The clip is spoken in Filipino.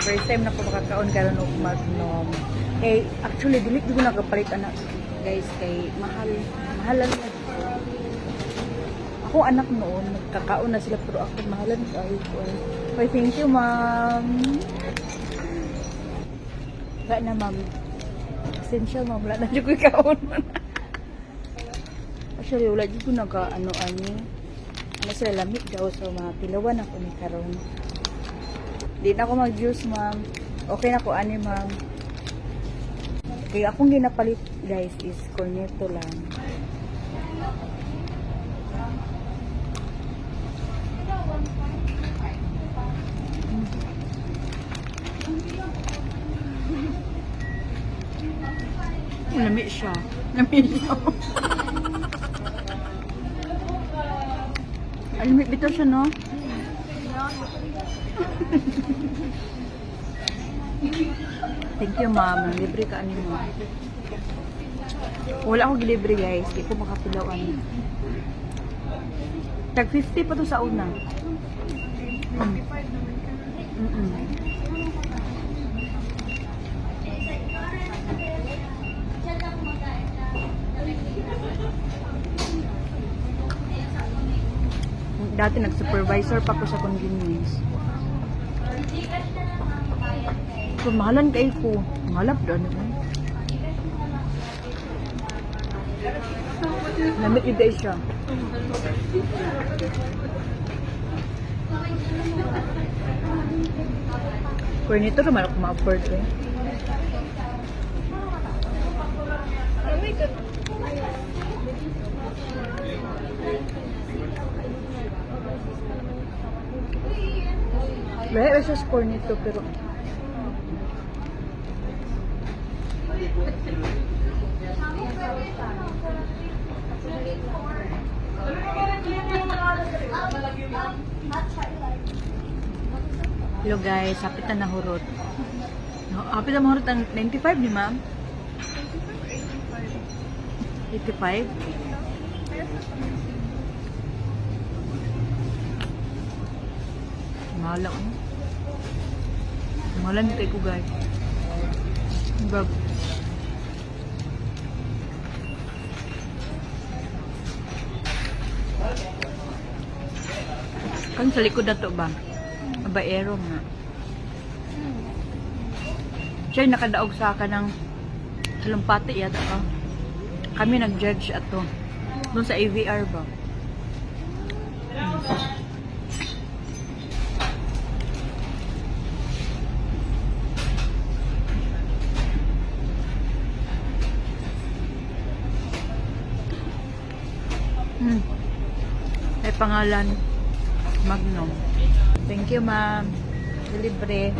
First time na ko makakaon karon og Magnum. Eh, actually, dili ko nakapalit anak. Guys, kay mahalan na. Ako anak noon, nagkakaon na sila pero ako mahalan kayo. Okay, thank you, ma'am. Wala na, ma'am. Essential, ma'am. Wala na dyan ko ikaon. Actually, wala dyan ko naka-ano-ano. Ano sila lamig daw sa mga tilawan ako ni karon. Di na ako mag-juice, ma'am. Okay na ko, ani, ma'am. Kaya akong ginapalit, guys, is cornetto lang. Lamig siya. Lamig siya. Lamig bito siya, no? Thank you, ma'am. Libre ka ani mo. Wala akong libre, guys. Di ko makapilawan. Tag 50 pa to sa una. Dati nag-supervisor pa ko sa convenience. So, mahalan kayo ko. Mahalap doon. Lamit yung day siya. Kaya nito naman ako ma-afford eh. Bahaya siya score nito pero hello guys, hapit na nahurot. Hapit na mahurot ang 95 ni ma'am? 85? Mahala ko. Mahalan tayo ko guys. Bag. Kan sa likod na to ba? Abaero nga. Siya nakadaog sa akin ng salumpati yata ka. Kami nag-judge ato. Doon sa AVR ba? May pangalan Magnum. Thank you, ma'am. Libre.